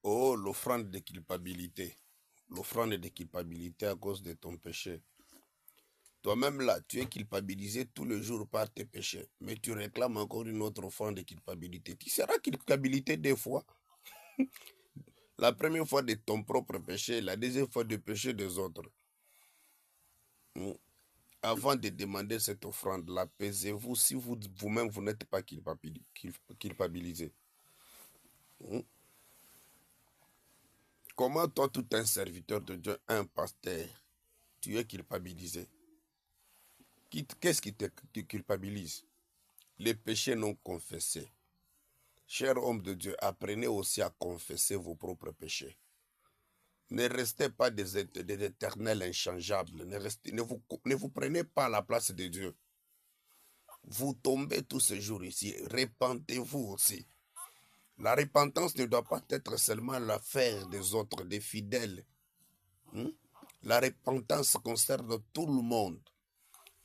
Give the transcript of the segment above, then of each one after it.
Oh, l'offrande de culpabilité. L'offrande de culpabilité à cause de ton péché. Toi-même là, tu es culpabilisé tous les jours par tes péchés, mais tu réclames encore une autre offrande de culpabilité. Tu seras culpabilité deux fois. La première fois de ton propre péché, la deuxième fois de péché des autres. Hmm. Avant de demander cette offrande-là, pesez-vous si vous-même vous n'êtes pas culpabilisé. Hmm. Comment toi, tout un serviteur de Dieu, un pasteur, tu es culpabilisé? Qu'est-ce qui te culpabilise? Les péchés non confessés. Chers hommes de Dieu, apprenez aussi à confesser vos propres péchés. Ne restez pas des éternels inchangeables. Ne vous prenez pas à la place de Dieu. Vous tombez tous ces jours ici. Repentez-vous aussi. La repentance ne doit pas être seulement l'affaire des autres, des fidèles. La repentance concerne tout le monde.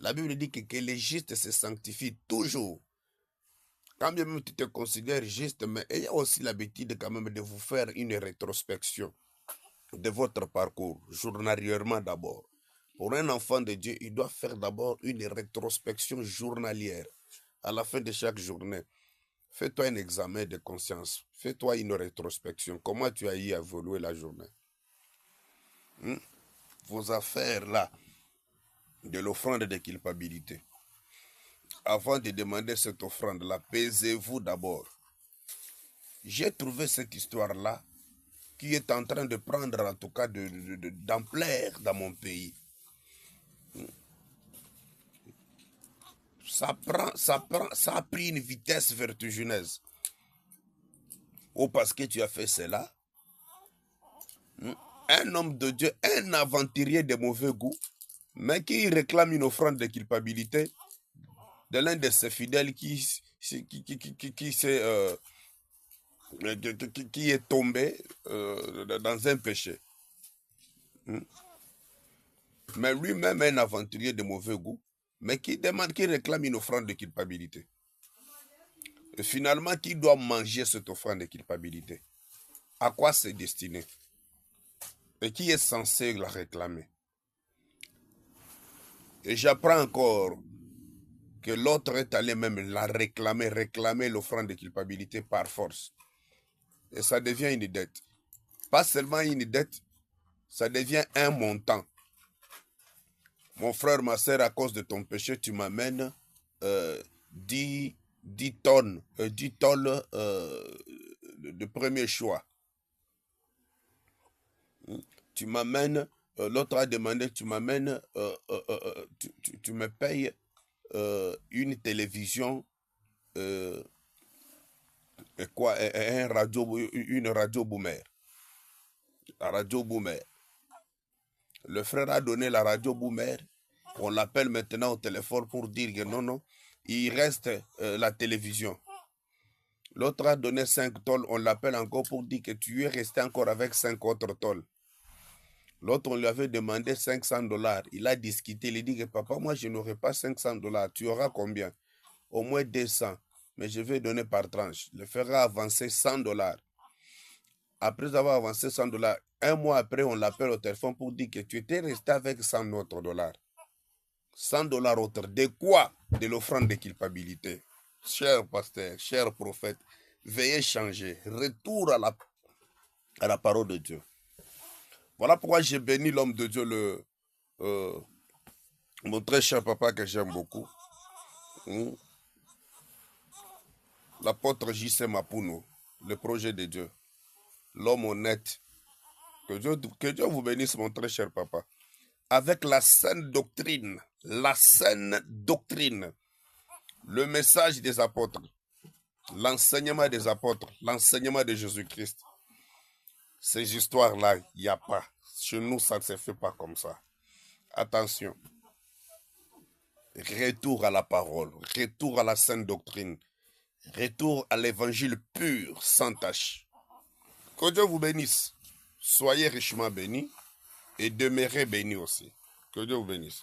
La Bible dit que les justes se sanctifient toujours. Quand bien même tu te considères juste, mais ayez aussi l'habitude quand même de vous faire une rétrospection de votre parcours, journalièrement d'abord. Pour un enfant de Dieu, il doit faire d'abord une rétrospection journalière. À la fin de chaque journée, fais-toi un examen de conscience. Fais-toi une rétrospection. Comment tu as eu à évoluer la journée? Vos affaires là, de l'offrande de culpabilité. Avant de demander cette offrande-là, pesez-vous d'abord. J'ai trouvé cette histoire-là qui est en train de prendre en tout cas d'ampleur dans mon pays. Ça a pris une vitesse vertigineuse. Oh, parce que tu as fait cela. Un homme de Dieu, un aventurier de mauvais goût, mais qui réclame une offrande de culpabilité de l'un de ses fidèles qui est tombé dans un péché. Mais lui-même un aventurier de mauvais goût, mais qui réclame une offrande de culpabilité. Et finalement, qui doit manger cette offrande de culpabilité? À quoi c'est destiné? Et qui est censé la réclamer? Et j'apprends encore que l'autre est allé même la réclamer l'offrande de culpabilité par force. Et ça devient une dette. Pas seulement une dette, ça devient un montant. Mon frère, ma soeur, à cause de ton péché, tu m'amènes 10 tonnes, 10 tonnes de premier choix. Tu m'amènes, l'autre a demandé, tu m'amènes, tu me payes une télévision et quoi, une radio boomer. La radio boomer. Le frère a donné la radio boomer. On l'appelle maintenant au téléphone pour dire que non, non, il reste la télévision. L'autre a donné 5 tolls, on l'appelle encore pour dire que tu es resté encore avec 5 autres tolls. L'autre, on lui avait demandé 500 $. Il a discuté, il a dit que papa, moi je n'aurai pas 500 $. Tu auras combien? Au moins 200. Mais je vais donner par tranche. Le frère a avancé 100 $. Après avoir avancé 100 $, un mois après, on l'appelle au téléphone pour dire que tu étais resté avec 100 autres dollars. 100 $ autres. De quoi? De l'offrande de culpabilité. Cher pasteur, cher prophète, veuillez changer. Retour à la parole de Dieu. Voilà pourquoi j'ai béni l'homme de Dieu, mon très cher papa que j'aime beaucoup. L'apôtre J.C. Mapuno, le projet de Dieu. L'homme honnête. Que Dieu vous bénisse, mon très cher papa. Avec la saine doctrine, le message des apôtres, l'enseignement des apôtres, l'enseignement de Jésus-Christ. Ces histoires-là, il n'y a pas. Chez nous, ça ne se fait pas comme ça. Attention. Retour à la parole, retour à la saine doctrine, retour à l'évangile pur, sans tache. Que Dieu vous bénisse. Soyez richement bénis et demeurez bénis aussi. Que Dieu vous bénisse.